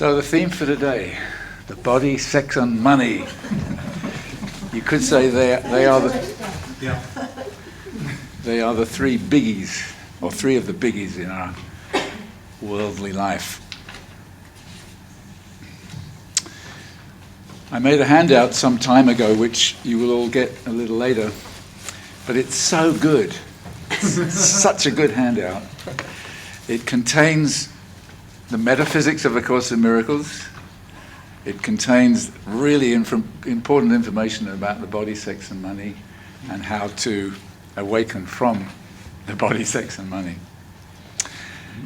So the theme for today, the body, sex and money. You could say they are the three biggies, or three of the biggies in our worldly life. I made a handout some time ago, which you will all get a little later, but it's so good. It's such a good handout. It contains the metaphysics of A Course in Miracles. It contains really important information about the body, sex and money, and how to awaken from the body, sex and money.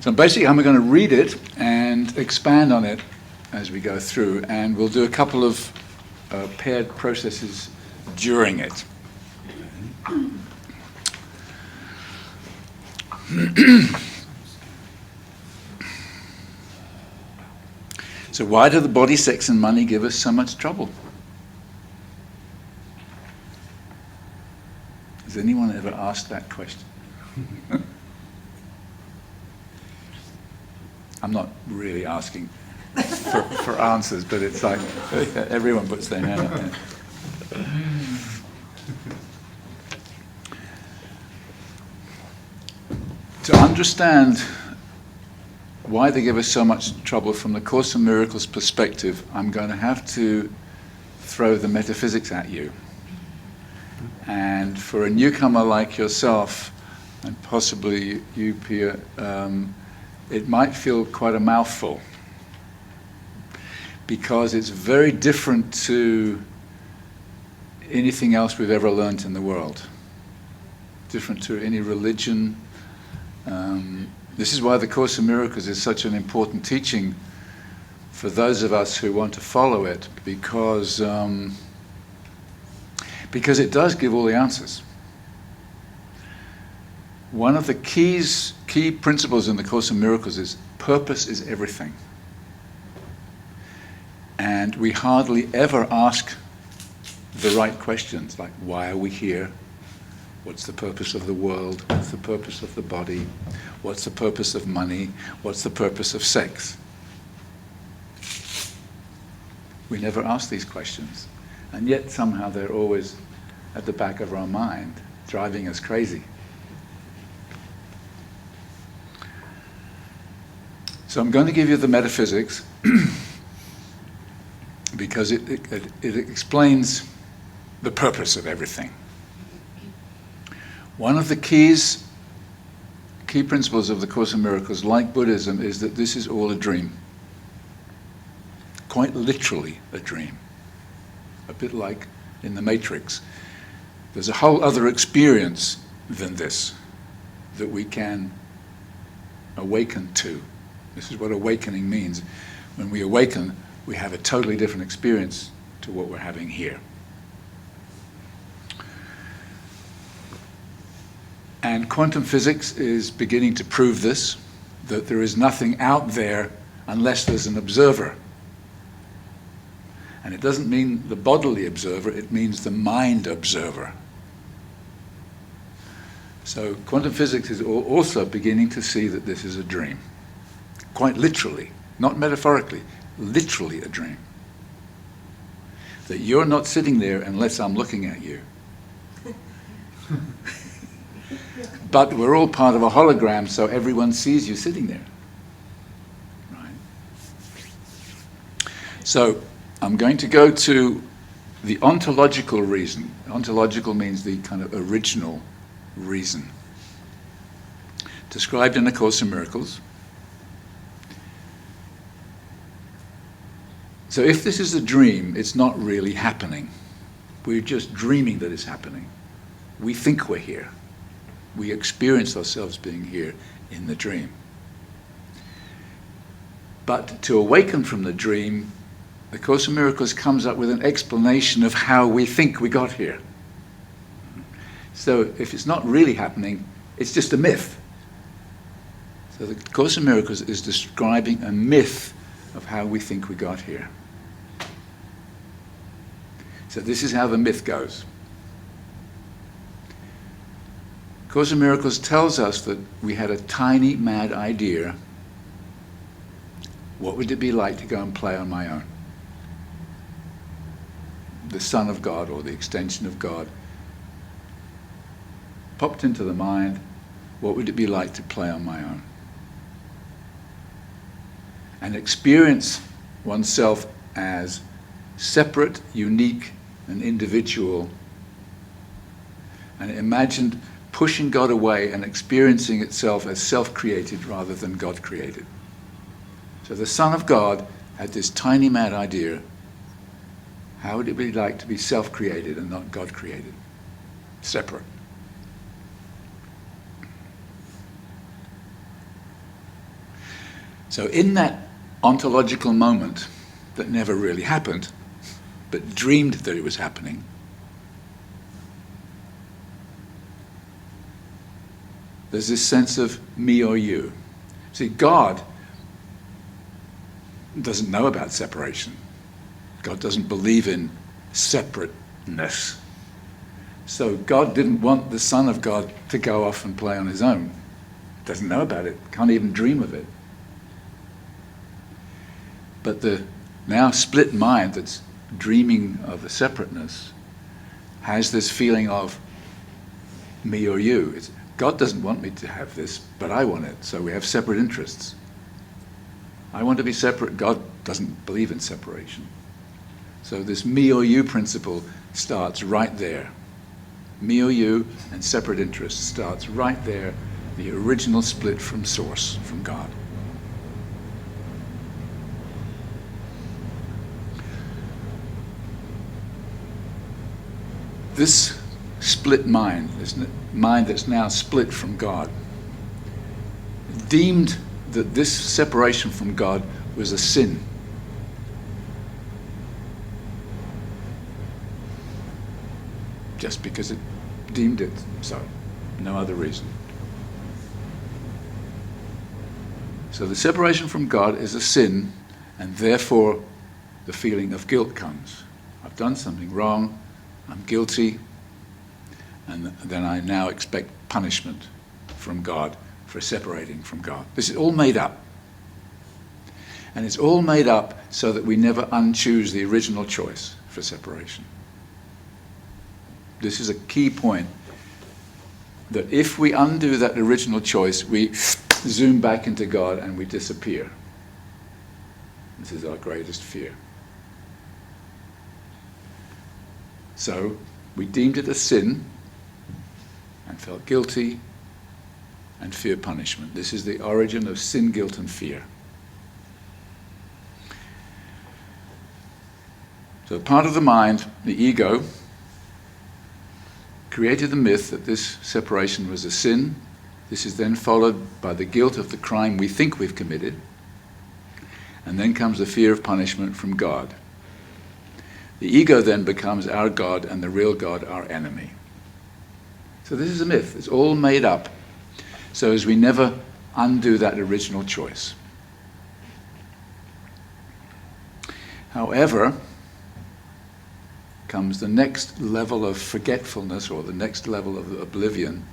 So basically I'm going to read it and expand on it as we go through, and we'll do a couple of paired processes during it. So why do the body, sex and money give us so much trouble? Has anyone ever asked that question? I'm not really asking for answers, but it's like everyone puts their hand up there. To understand why they give us so much trouble from the Course in Miracles perspective, I'm going to have to throw the metaphysics at you. And for a newcomer like yourself, and possibly you, Pia, it might feel quite a mouthful, because it's very different to anything else we've ever learned in the world. Different to any religion. This is why the Course in Miracles is such an important teaching for those of us who want to follow it, because it does give all the answers. One of the key principles in the Course in Miracles is purpose is everything. And we hardly ever ask the right questions, like why are we here? What's the purpose of the world? What's the purpose of the body? What's the purpose of money? What's the purpose of sex? We never ask these questions. And yet somehow they're always at the back of our mind, driving us crazy. So I'm going to give you the metaphysics because it explains the purpose of everything. One of the key principles of the Course in Miracles, like Buddhism, is that this is all a dream. Quite literally a dream. A bit like in the Matrix. There's a whole other experience than this that we can awaken to. This is what awakening means. When we awaken, we have a totally different experience to what we're having here. And quantum physics is beginning to prove this, that there is nothing out there unless there's an observer. And it doesn't mean the bodily observer, it means the mind observer. So quantum physics is also beginning to see that this is a dream. Quite literally, not metaphorically, literally a dream. That you're not sitting there unless I'm looking at you. But we're all part of a hologram, so everyone sees you sitting there. Right? So I'm going to go to the ontological reason. Ontological means the kind of original reason. Described in A Course in Miracles. So if this is a dream, it's not really happening. We're just dreaming that it's happening. We think we're here. We experience ourselves being here in the dream. But to awaken from the dream, the Course in Miracles comes up with an explanation of how we think we got here. So if it's not really happening, it's just a myth. So the Course in Miracles is describing a myth of how we think we got here. So this is how the myth goes. Course in Miracles tells us that we had a tiny, mad idea what would it be like to go and play on my own? The Son of God, or the extension of God, popped into the mind, what would it be like to play on my own? And experience oneself as separate, unique, and individual. And it imagined pushing God away and experiencing itself as self-created rather than God-created. So the Son of God had this tiny mad idea, how would it be like to be self-created and not God-created? Separate. So in that ontological moment that never really happened, but dreamed that it was happening, there's this sense of me or you. See, God doesn't know about separation. God doesn't believe in separateness. So God didn't want the Son of God to go off and play on his own. Doesn't know about it, can't even dream of it. But the now split mind that's dreaming of a separateness has this feeling of me or you. God doesn't want me to have this, but I want it, so we have separate interests. I want to be separate. God doesn't believe in separation. So this me or you principle starts right there. Me or you and separate interests starts right there, the original split from source, from God. This split mind, this mind that's now split from God, deemed that this separation from God was a sin. Just because it deemed it so, no other reason. So the separation from God is a sin, and therefore the feeling of guilt comes. I've done something wrong, I'm guilty, and then I now expect punishment from God for separating from God. This is all made up. And it's all made up so that we never unchoose the original choice for separation. This is a key point, that if we undo that original choice, we zoom back into God and we disappear. This is our greatest fear. So we deemed it a sin and felt guilty and fear punishment. This is the origin of sin, guilt, and fear. So part of the mind, the ego, created the myth that this separation was a sin. This is then followed by the guilt of the crime we think we've committed. And then comes the fear of punishment from God. The ego then becomes our God and the real God our enemy. So this is a myth. It's all made up so as we never undo that original choice. However, comes the next level of forgetfulness, or the next level of oblivion.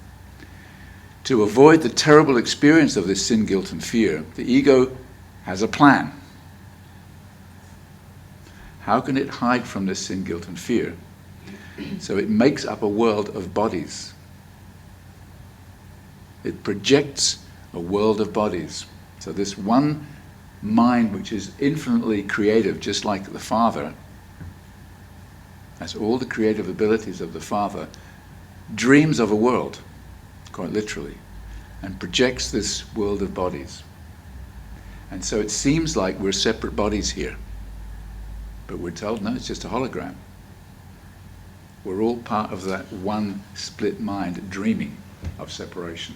To avoid the terrible experience of this sin, guilt, and fear, the ego has a plan. How can it hide from this sin, guilt, and fear? So it makes up a world of bodies. It projects a world of bodies. So this one mind, which is infinitely creative, just like the Father, has all the creative abilities of the Father, dreams of a world, quite literally, and projects this world of bodies. And so it seems like we're separate bodies here. But we're told, no, it's just a hologram. We're all part of that one split mind dreaming of separation.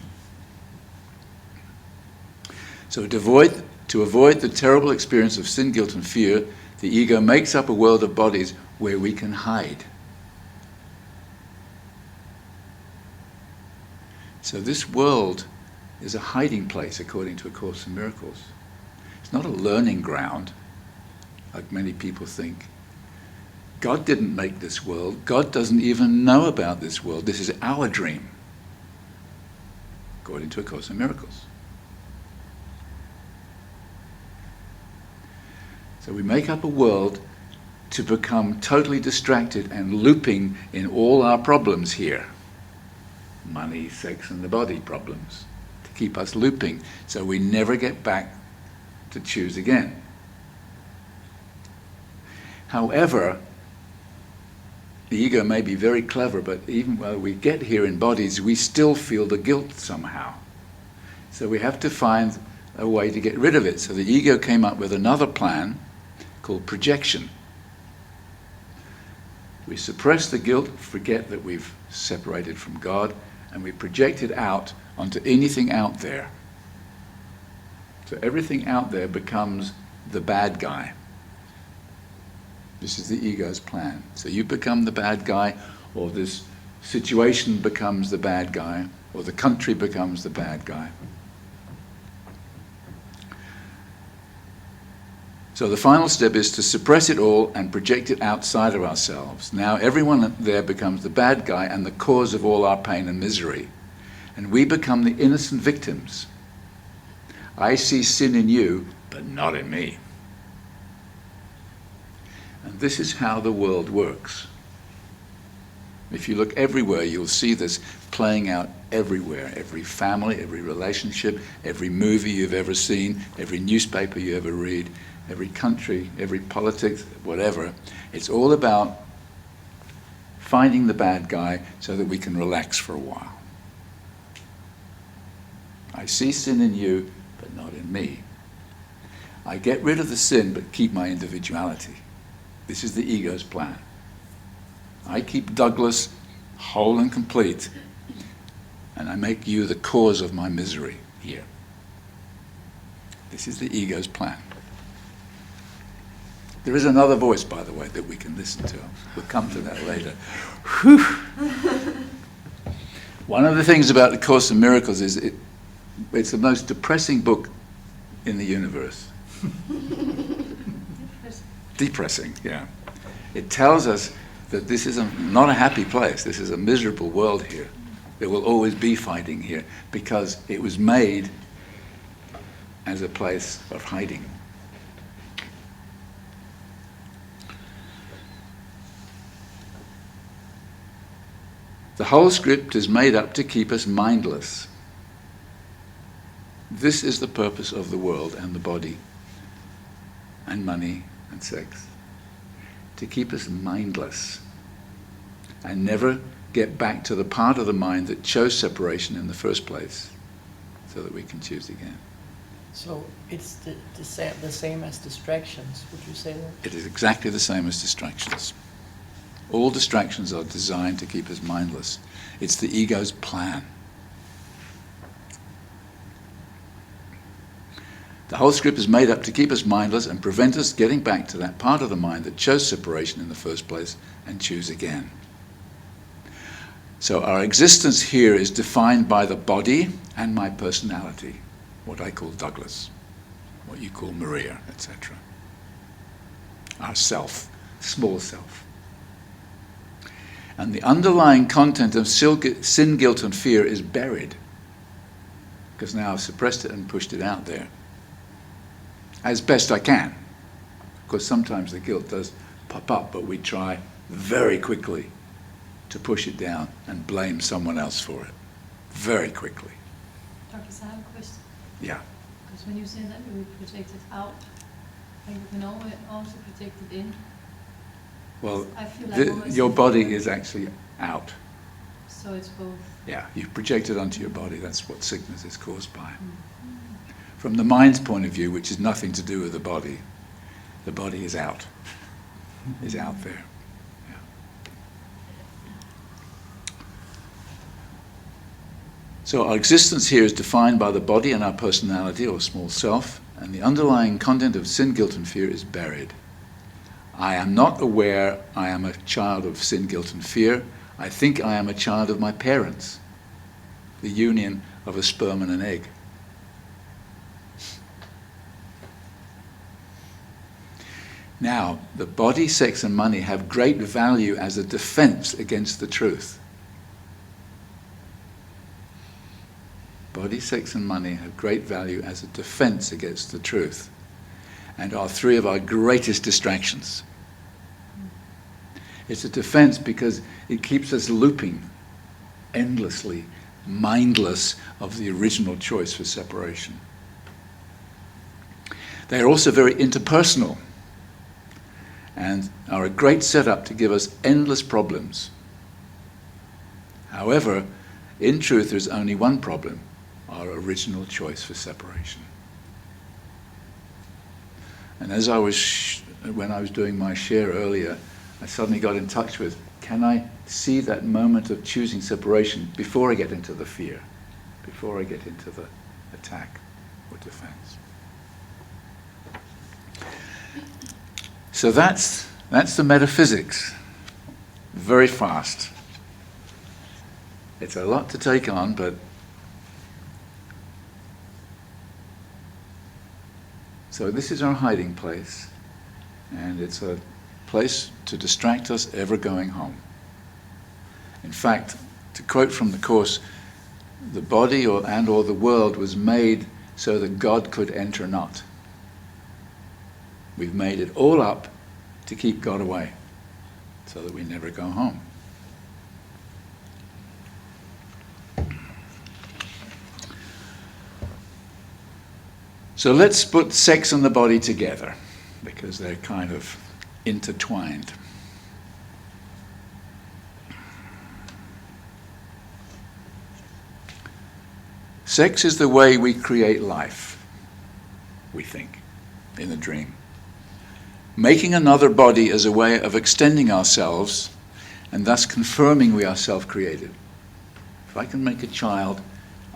So to avoid the terrible experience of sin, guilt, and fear, the ego makes up a world of bodies where we can hide. So this world is a hiding place, according to A Course in Miracles. It's not a learning ground, like many people think. God didn't make this world. God doesn't even know about this world. This is our dream, according to A Course in Miracles. So we make up a world to become totally distracted and looping in all our problems here. Money, sex, and the body problems. To keep us looping so we never get back to choose again. However, the ego may be very clever, but even when we get here in bodies, we still feel the guilt somehow. So we have to find a way to get rid of it. So the ego came up with another plan called projection. We suppress the guilt, forget that we've separated from God, and we project it out onto anything out there. So everything out there becomes the bad guy. This is the ego's plan. So you become the bad guy, or this situation becomes the bad guy, or the country becomes the bad guy. So the final step is to suppress it all and project it outside of ourselves. Now everyone there becomes the bad guy and the cause of all our pain and misery. And we become the innocent victims. I see sin in you, but not in me. And this is how the world works. If you look everywhere, you'll see this playing out everywhere. Every family, every relationship, every movie you've ever seen, every newspaper you ever read, every country, every politics, whatever. It's all about finding the bad guy so that we can relax for a while. I see sin in you, but not in me. I get rid of the sin, but keep my individuality. This is the ego's plan. I keep Douglas whole and complete, and I make you the cause of my misery here. This is the ego's plan. There is another voice, by the way, that we can listen to. We'll come to that later. Whew. One of the things about the Course in Miracles is it's the most depressing book in the universe. Depressing, yeah. It tells us that this is not a happy place. This is a miserable world here. There will always be fighting here because it was made as a place of hiding. The whole script is made up to keep us mindless. This is the purpose of the world and the body and money and sex. To keep us mindless and never get back to the part of the mind that chose separation in the first place so that we can choose again. So it's the same as distractions, would you say that? It is exactly the same as distractions. All distractions are designed to keep us mindless. It's the ego's plan. The whole script is made up to keep us mindless and prevent us getting back to that part of the mind that chose separation in the first place and choose again. So our existence here is defined by the body and my personality, what I call Douglas, what you call Maria, etc. Our self, small self. And the underlying content of sin, guilt, and fear is buried, because now I've suppressed it and pushed it out there as best I can. Because sometimes the guilt does pop up, but we try very quickly to push it down and blame someone else for it. Very quickly. Dr. I have a question. Yeah. Because when you say that you project it out, and you can also project it in. Well, I feel like your body is actually out. So it's both. Yeah, you project it onto your body. That's what sickness is caused by. From the mind's point of view, which is nothing to do with the body is out. Is out there. Yeah. So our existence here is defined by the body and our personality, or small self, and the underlying content of sin, guilt, and fear is buried. I am not aware I am a child of sin, guilt, and fear. I think I am a child of my parents, the union of a sperm and an egg. Now, the body, sex, and money have great value as a defense against the truth. Body, sex, and money have great value as a defense against the truth. and are three of our greatest distractions. It's a defense because it keeps us looping endlessly, mindless of the original choice for separation. They are also very interpersonal and are a great setup to give us endless problems. However, in truth, there's only one problem: our original choice for separation. And as when I was doing my share earlier, I suddenly got in touch with, can I see that moment of choosing separation before I get into the fear, before I get into the attack or defense? So that's the metaphysics. Very fast. It's a lot to take on, but so this is our hiding place, and it's a place to distract us ever going home. In fact, to quote from the Course, the body or the world was made so that God could enter not. We've made it all up to keep God away, so that we never go home. So let's put sex and the body together, because they're kind of intertwined. Sex is the way we create life, we think, in the dream. Making another body as a way of extending ourselves and thus confirming we are self-created. If I can make a child,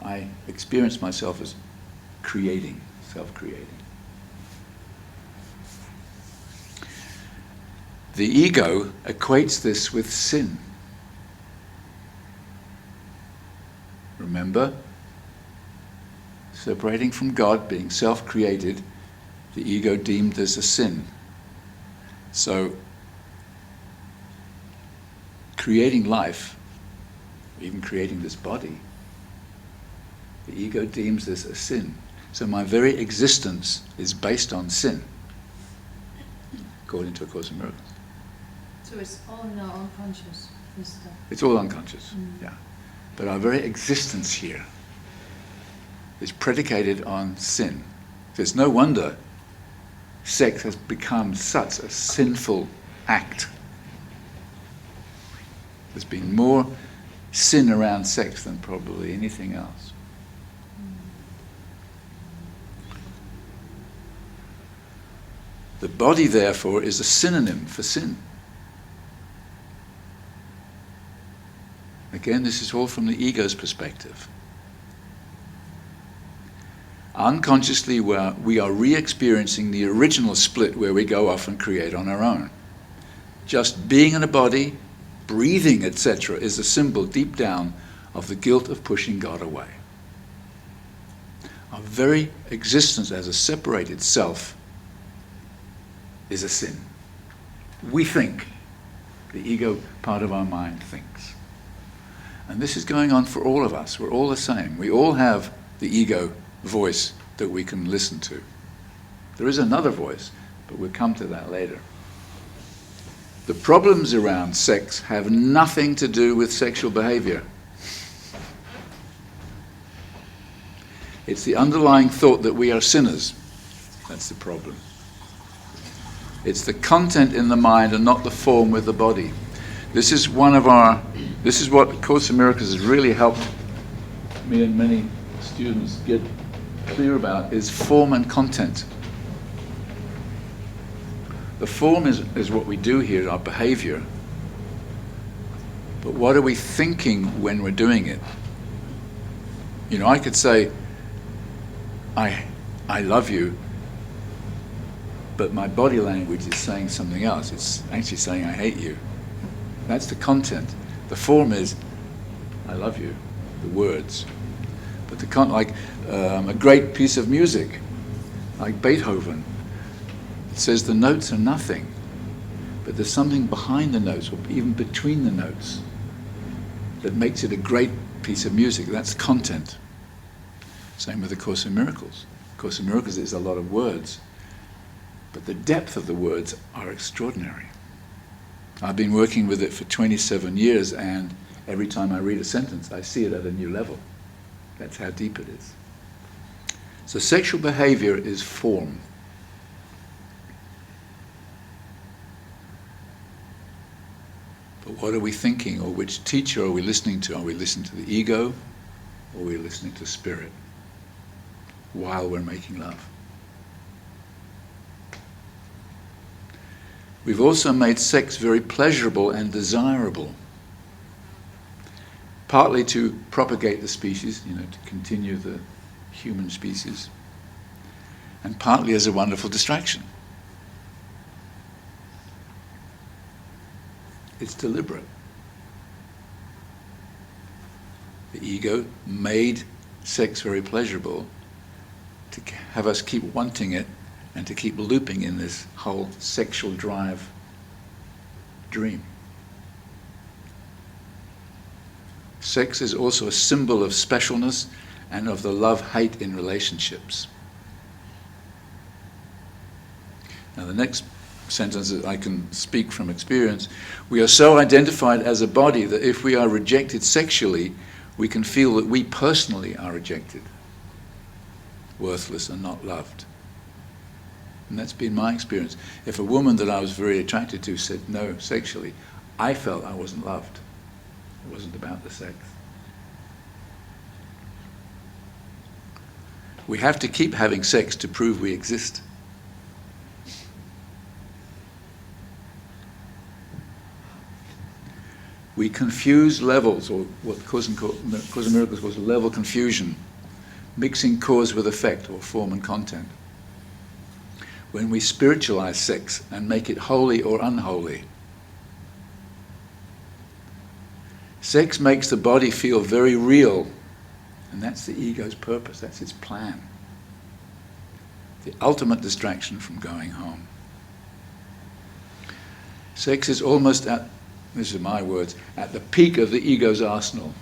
I experience myself as creating, self-creating. The ego equates this with sin. Remember, separating from God, being self-created, the ego deemed as a sin. So, creating life, even creating this body, the ego deems this a sin. So my very existence is based on sin, according to A Course in Miracles. So it's all now unconscious, this stuff. It's all unconscious, yeah. But our very existence here is predicated on sin. There's no wonder sex has become such a sinful act. There's been more sin around sex than probably anything else. The body, therefore, is a synonym for sin. Again, this is all from the ego's perspective. Unconsciously, we are re-experiencing the original split where we go off and create on our own. Just being in a body, breathing, etc., is a symbol deep down of the guilt of pushing God away. Our very existence as a separated self is a sin. We think. The ego part of our mind thinks. And this is going on for all of us. We're all the same. We all have the ego voice that we can listen to. There is another voice, but we'll come to that later. The problems around sex have nothing to do with sexual behavior. It's the underlying thought that we are sinners. That's the problem. It's the content in the mind and not the form with the body. This is what A Course in Miracles has really helped me and many students get clear about, is form and content. The form is what we do here, our behavior. But what are we thinking when we're doing it? You know, I could say, I love you, but my body language is saying something else. It's actually saying I hate you. That's the content. The form is, I love you, the words. But the content, a great piece of music, like Beethoven, it says the notes are nothing, but there's something behind the notes, or even between the notes, that makes it a great piece of music. That's content. Same with A Course in Miracles. A Course in Miracles is a lot of words, But the depth of the words are extraordinary. I've been working with it for 27 years, and every time I read a sentence, I see it at a new level. That's how deep it is. So sexual behavior is form. But what are we thinking, or which teacher are we listening to? Are we listening to the ego, or are we listening to spirit while we're making love? We've also made sex very pleasurable and desirable, partly to propagate the species, to continue the human species, and partly as a wonderful distraction. It's deliberate. The ego made sex very pleasurable to have us keep wanting it and to keep looping in this whole sexual drive dream. Sex is also a symbol of specialness and of the love-hate in relationships. Now the next sentence that I can speak from experience. We are so identified as a body that if we are rejected sexually, we can feel that we personally are rejected, worthless and not loved. And that's been my experience. If a woman that I was very attracted to said no sexually, I felt I wasn't loved. It wasn't about the sex. We have to keep having sex to prove we exist. We confuse levels, or what Course in Miracles calls level confusion, mixing cause with effect, or form and content. When we spiritualize sex and make it holy or unholy. Sex makes the body feel very real, and that's the ego's purpose, that's its plan. The ultimate distraction from going home. Sex is almost at, these are my words, at the peak of the ego's arsenal.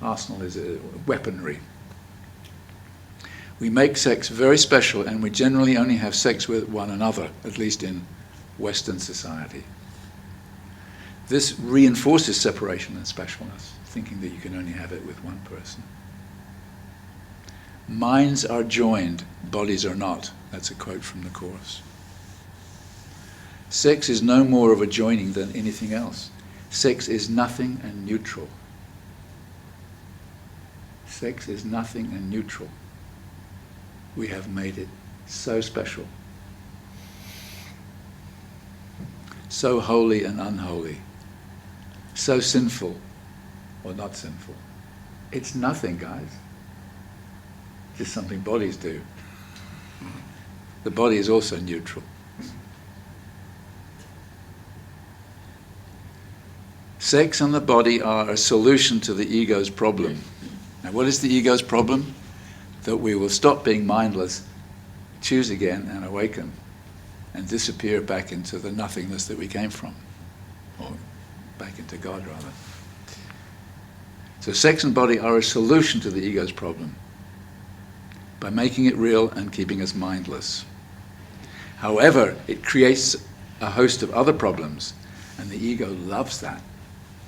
Arsenal is a weaponry. We make sex very special, and we generally only have sex with one another, at least in Western society. This reinforces separation and specialness, thinking that you can only have it with one person. Minds are joined, bodies are not. That's a quote from the Course. Sex is no more of a joining than anything else. Sex is nothing and neutral. Sex is nothing and neutral. We have made it so special, so holy and unholy, so sinful or not sinful. It's nothing, guys. It's just something bodies do. The body is also neutral. Sex and the body are a solution to the ego's problem. Now, what is the ego's problem? That we will stop being mindless, choose again and awaken, and disappear back into the nothingness that we came from, or back into God rather. So sex and body are a solution to the ego's problem by making it real and keeping us mindless. However, it creates a host of other problems, and the ego loves that.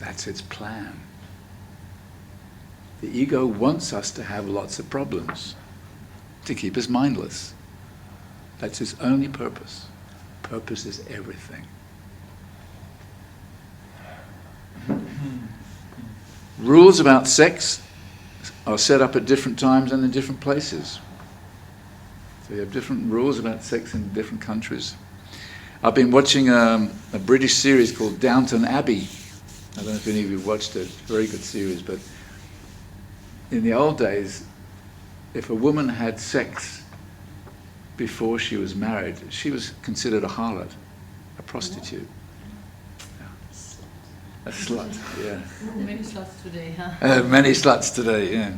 That's its plan. The ego wants us to have lots of problems, to keep us mindless. That's its only purpose. Purpose is everything. Rules about sex are set up at different times and in different places. So you have different rules about sex in different countries. I've been watching a British series called Downton Abbey. I don't know if any of you watched it. It's a very good series, but in the old days, if a woman had sex before she was married, she was considered a harlot, a prostitute. Yeah. A slut, yeah. Many sluts today, huh? Many sluts today, yeah.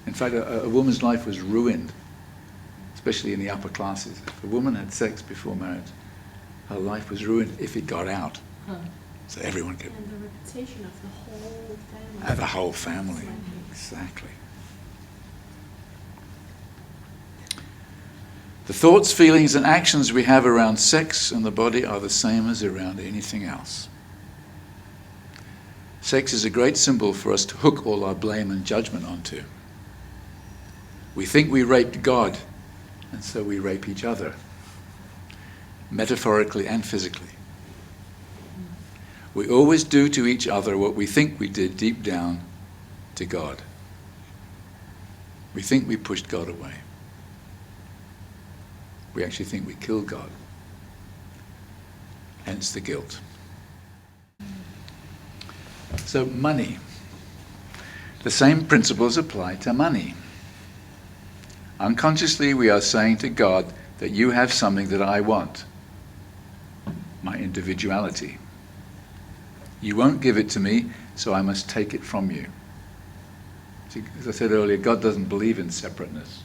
In fact, a woman's life was ruined, especially in the upper classes. If a woman had sex before marriage, her life was ruined if it got out. Huh. So everyone could... And the reputation of the whole family. The whole family, exactly. The thoughts, feelings, and actions we have around sex and the body are the same as around anything else. Sex is a great symbol for us to hook all our blame and judgment onto. We think we raped God, and so we rape each other, metaphorically and physically. We always do to each other what we think we did deep down to God. We think we pushed God away. We actually think we killed God. Hence the guilt. So money. The same principles apply to money. Unconsciously we are saying to God that you have something that I want. My individuality. You won't give it to me, so I must take it from you. See, as I said earlier, God doesn't believe in separateness.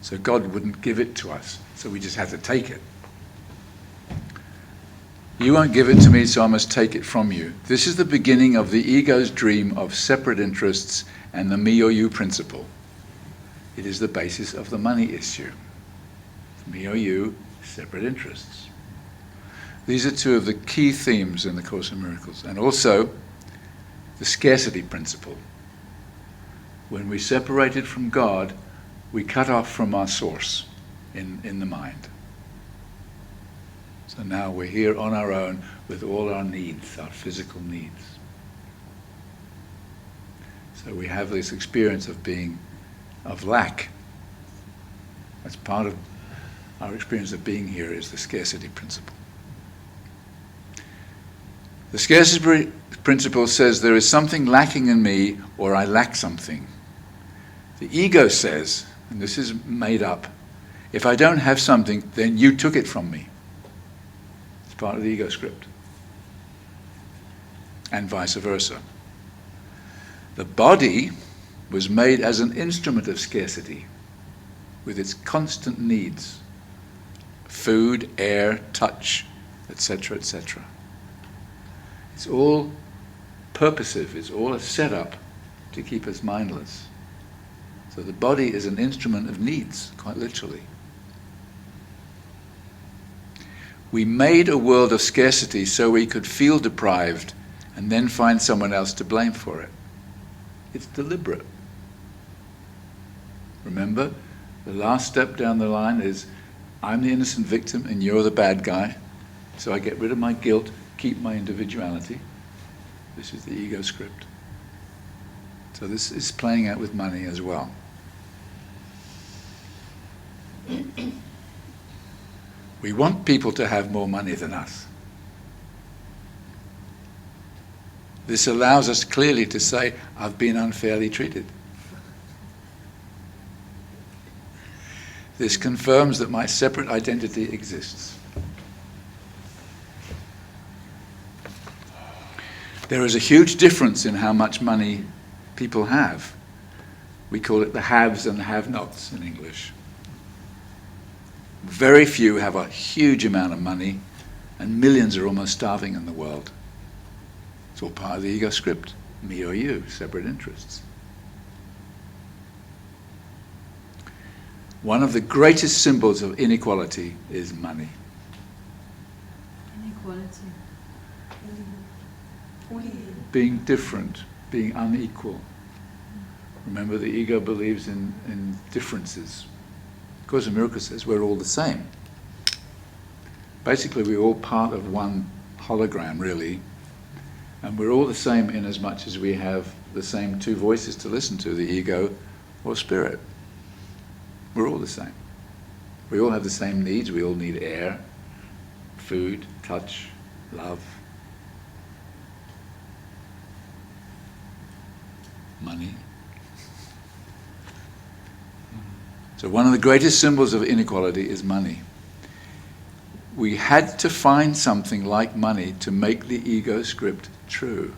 So God wouldn't give it to us, so we just have to take it. You won't give it to me, so I must take it from you. This is the beginning of the ego's dream of separate interests and the me or you principle. It is the basis of the money issue. Me or you, separate interests. These are two of the key themes in the Course in Miracles. And also, the scarcity principle. When we separated from God, we cut off from our source in the mind. So now we're here on our own with all our needs, our physical needs. So we have this experience of lack. That's part of our experience of being here, is the scarcity principle. The scarcity principle says there is something lacking in me, or I lack something. The ego says, and this is made up, if I don't have something, then you took it from me. It's part of the ego script. And vice versa. The body was made as an instrument of scarcity, with its constant needs. Food, air, touch, etc., etc. It's all purposive, it's all a setup to keep us mindless. So the body is an instrument of needs, quite literally. We made a world of scarcity so we could feel deprived and then find someone else to blame for it. It's deliberate. Remember, the last step down the line is, I'm the innocent victim and you're the bad guy, so I get rid of my guilt, keep my individuality. This is the ego script. So this is playing out with money as well. We want people to have more money than us. This allows us clearly to say, I've been unfairly treated. This confirms that my separate identity exists. There is a huge difference in how much money people have. We call it the haves and the have-nots in English. Very few have a huge amount of money, and millions are almost starving in the world. It's all part of the ego script. Me or you, separate interests. One of the greatest symbols of inequality is money. Inequality. Being different, being unequal. Remember, the ego believes in differences. Of Course in Miracles says we're all the same. Basically, we're all part of one hologram, really. And we're all the same in as much as we have the same two voices to listen to, the ego or spirit. We're all the same. We all have the same needs. We all need air, food, touch, love, money. So one of the greatest symbols of inequality is money. We had to find something like money to make the ego script true.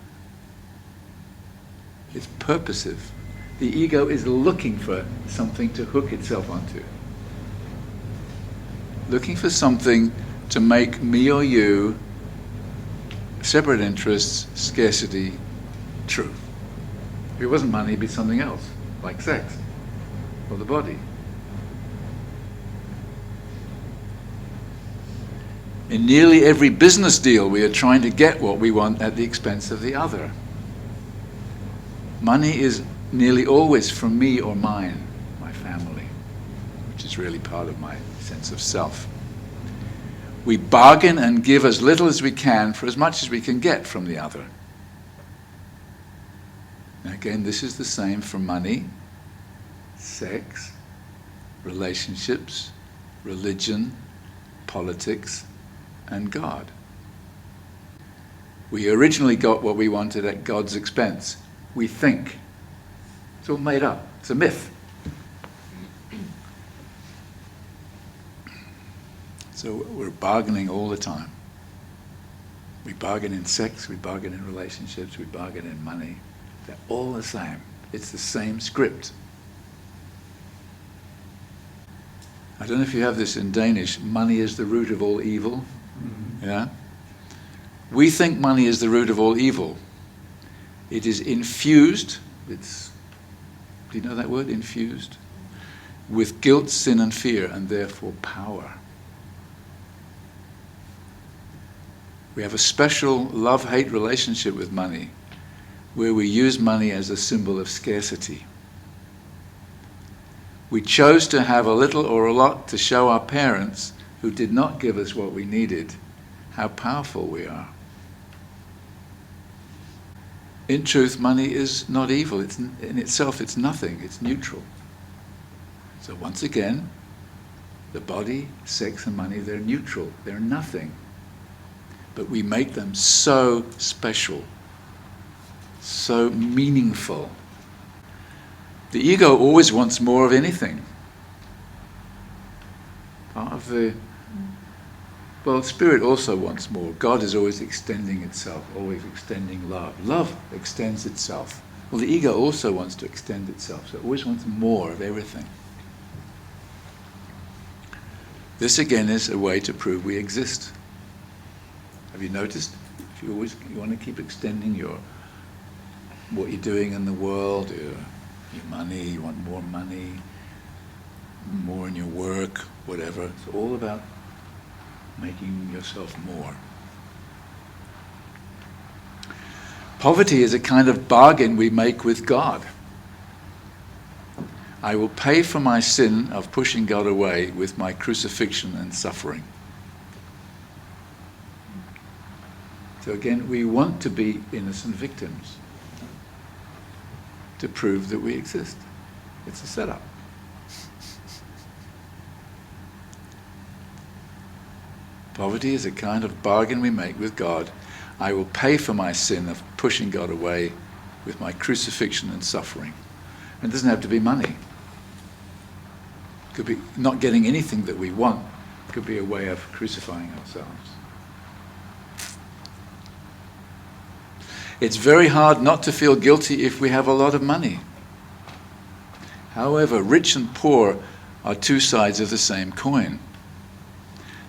It's purposive. The ego is looking for something to hook itself onto. Looking for something to make me or you, separate interests, scarcity, true. If it wasn't money, it'd be something else, like sex or the body. In nearly every business deal, we are trying to get what we want at the expense of the other. Money is nearly always from me or mine, my family, which is really part of my sense of self. We bargain and give as little as we can for as much as we can get from the other. Now again, this is the same for money, sex, relationships, religion, politics, and God. We originally got what we wanted at God's expense. We think. It's all made up. It's a myth. So we're bargaining all the time. We bargain in sex, we bargain in relationships, we bargain in money. They're all the same. It's the same script. I don't know if you have this in Danish. Money is the root of all evil. Yeah? We think money is the root of all evil. It is infused, do you know that word, infused? With guilt, sin and fear, and therefore power. We have a special love-hate relationship with money, where we use money as a symbol of scarcity. We chose to have a little or a lot to show our parents, who did not give us what we needed, how powerful we are. In truth, money is not evil. In itself, it's nothing. It's neutral. So once again, the body, sex and money, they're neutral. They're nothing. But we make them so special, so meaningful. The ego always wants more of anything. Part of the... Well, spirit also wants more. God is always extending itself, always extending love. Love extends itself. Well, the ego also wants to extend itself, so it always wants more of everything. This again is a way to prove we exist. Have you noticed? If you want to keep extending what you're doing in the world, your money, you want more money, more in your work, whatever. It's all about making yourself more. Poverty is a kind of bargain we make with God. I will pay for my sin of pushing God away with my crucifixion and suffering. So again, we want to be innocent victims to prove that we exist. It's a setup. Poverty is a kind of bargain we make with God. I will pay for my sin of pushing God away with my crucifixion and suffering. And it doesn't have to be money. It could be not getting anything that we want. It could be a way of crucifying ourselves. It's very hard not to feel guilty if we have a lot of money. However, rich and poor are two sides of the same coin.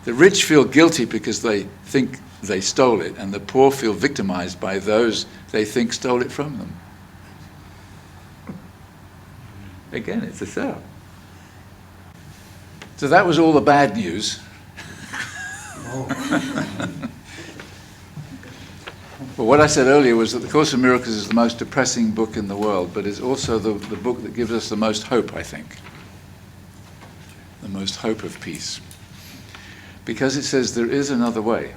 The rich feel guilty because they think they stole it, and the poor feel victimized by those they think stole it from them. Again, it's a setup. So that was all the bad news. Well, what I said earlier was that the Course in Miracles is the most depressing book in the world, but it's also the book that gives us the most hope, I think. The most hope of peace. Because it says there is another way.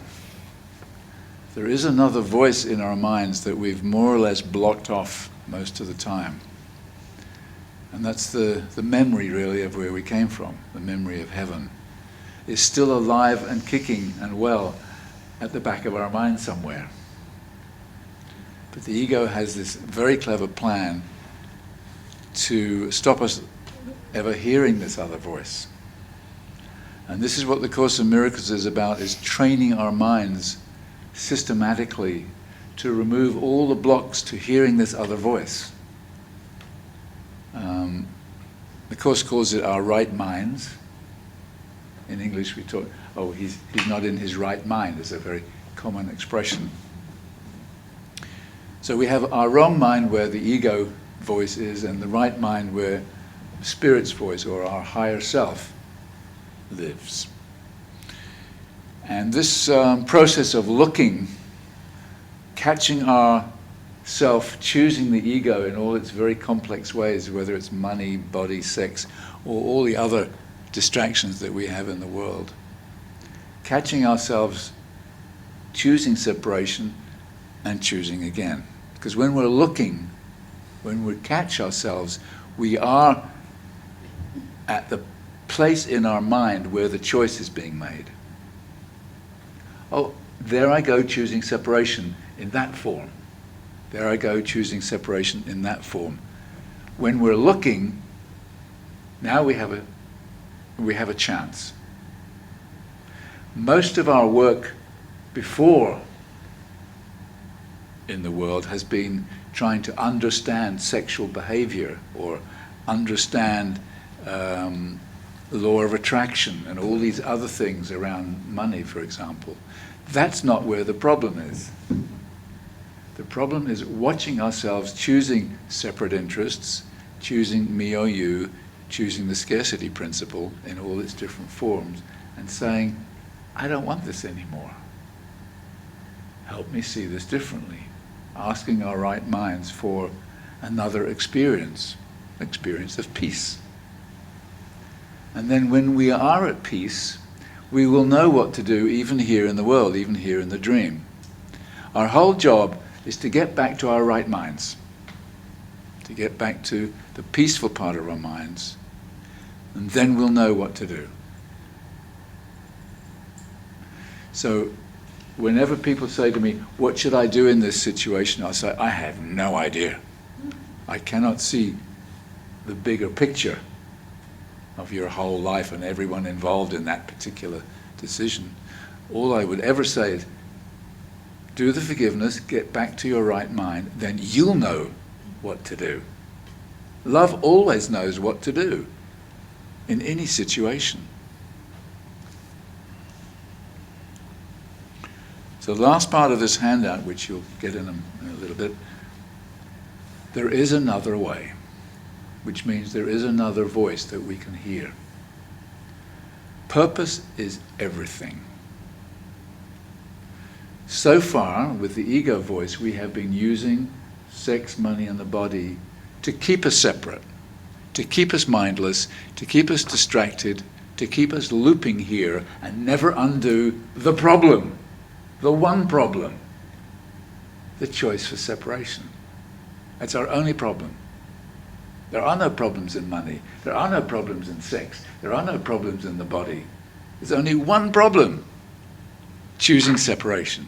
There is another voice in our minds that we've more or less blocked off most of the time. And that's the memory, really, of where we came from, the memory of heaven. It's still alive and kicking and well at the back of our mind somewhere. But the ego has this very clever plan to stop us ever hearing this other voice. And this is what the Course in Miracles is about, is training our minds systematically to remove all the blocks to hearing this other voice. The Course calls it our right minds. In English we talk, he's not in his right mind, is a very common expression. So we have our wrong mind where the ego voice is, and the right mind where Spirit's voice, or our higher self, lives. And this process of looking, catching ourself, choosing the ego in all its very complex ways, whether it's money, body, sex, or all the other distractions that we have in the world. Catching ourselves, choosing separation, and choosing again. Because when we're looking, when we catch ourselves, we are at the place in our mind where the choice is being made. Oh, there I go choosing separation in that form. There I go choosing separation in that form. When we're looking, now we have a chance. Most of our work before in the world has been trying to understand sexual behavior or understand the law of attraction and all these other things around money, for example. That's not where the problem is. The problem is watching ourselves choosing separate interests, choosing me or you, choosing the scarcity principle in all its different forms, and saying, I don't want this anymore. Help me see this differently. Asking our right minds for another experience of peace. And then when we are at peace, we will know what to do even here in the world, even here in the dream. Our whole job is to get back to our right minds, to get back to the peaceful part of our minds, and then we'll know what to do. So whenever people say to me, what should I do in this situation? I'll say, I have no idea. I cannot see the bigger picture of your whole life and everyone involved in that particular decision. All I would ever say is, do the forgiveness, get back to your right mind, then you'll know what to do. Love always knows what to do in any situation. So the last part of this handout, which you'll get in a little bit, there is another way, which means there is another voice that we can hear. Purpose is everything. So far, with the ego voice, we have been using sex, money, and the body to keep us separate, to keep us mindless, to keep us distracted, to keep us looping here and never undo the problem. The one problem, the choice for separation. That's our only problem. There are no problems in money. There are no problems in sex. There are no problems in the body. There's only one problem, choosing separation.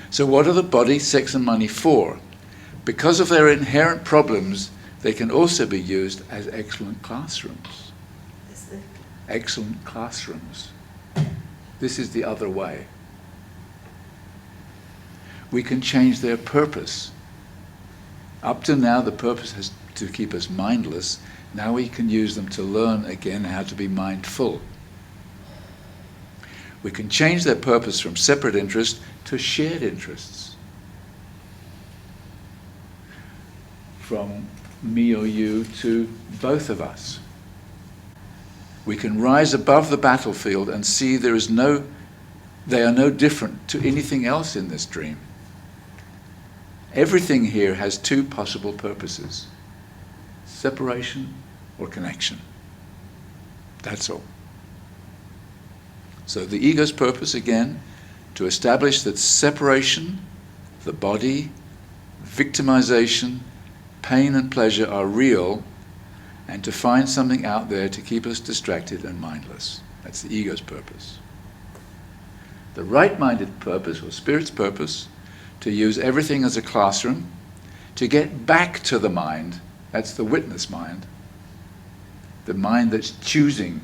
So what are the body, sex, and money for? Because of their inherent problems, they can also be used as excellent classrooms. Excellent classrooms. This is the other way. We can change their purpose. Up to now, the purpose has to keep us mindless. Now we can use them to learn again how to be mindful. We can change their purpose from separate interest to shared interests. From me or you to both of us. We can rise above the battlefield and see they are no different to anything else in this dream. Everything here has two possible purposes: separation or connection. That's all. So the ego's purpose, again, to establish that separation, the body, victimization, pain and pleasure are real, and to find something out there to keep us distracted and mindless. That's the ego's purpose. The right-minded purpose, or spirit's purpose, to use everything as a classroom, to get back to the mind, that's the witness mind, the mind that's choosing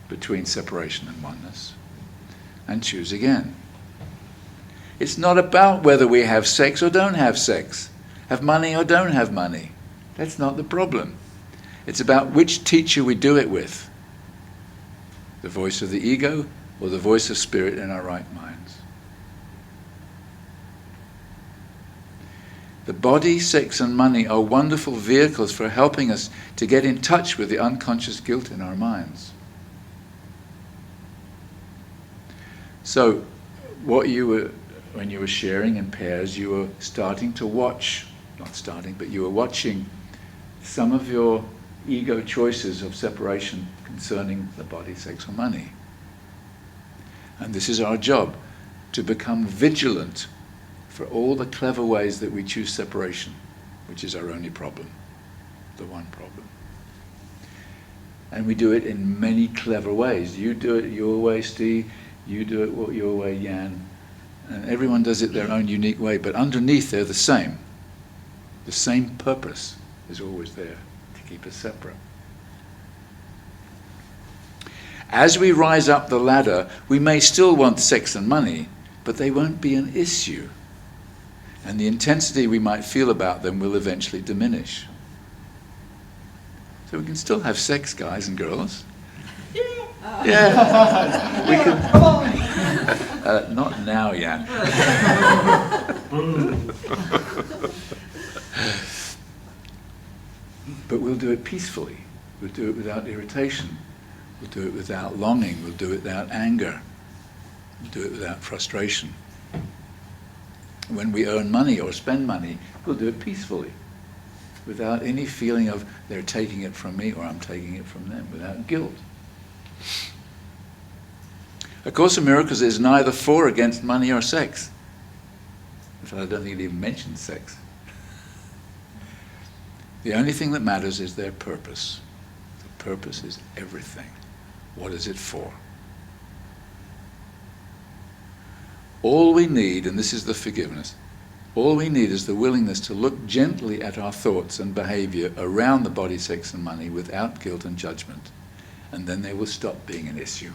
between separation and oneness, and choose again. It's not about whether we have sex or don't have sex, have money or don't have money. That's not the problem. It's about which teacher we do it with. The voice of the ego or the voice of spirit in our right minds. The body, sex, and money are wonderful vehicles for helping us to get in touch with the unconscious guilt in our minds. So, what you were, when you were sharing in pairs, you were starting to watch, not starting, but you were watching some of your ego choices of separation concerning the body, sex, or money. And this is our job, to become vigilant for all the clever ways that we choose separation, which is our only problem, the one problem. And we do it in many clever ways. You do it your way, Steve, you do it your way, Jan, and everyone does it their own unique way, but underneath they're the same. The same purpose is always there, to keep us separate. As we rise up the ladder, we may still want sex and money, but they won't be an issue. And the intensity we might feel about them will eventually diminish. So we can still have sex, guys and girls. Yeah. We can. Not now, Jan. But we'll do it peacefully. We'll do it without irritation. We'll do it without longing. We'll do it without anger. We'll do it without frustration. When we earn money or spend money, we'll do it peacefully, without any feeling of they're taking it from me or I'm taking it from them, without guilt. A Course in Miracles is neither for or against money or sex. In fact, I don't think it even mentions sex. The only thing that matters is their purpose. The purpose is everything. What is it for? All we need, and this is the forgiveness, all we need is the willingness to look gently at our thoughts and behavior around the body, sex, and money without guilt and judgment. And then they will stop being an issue.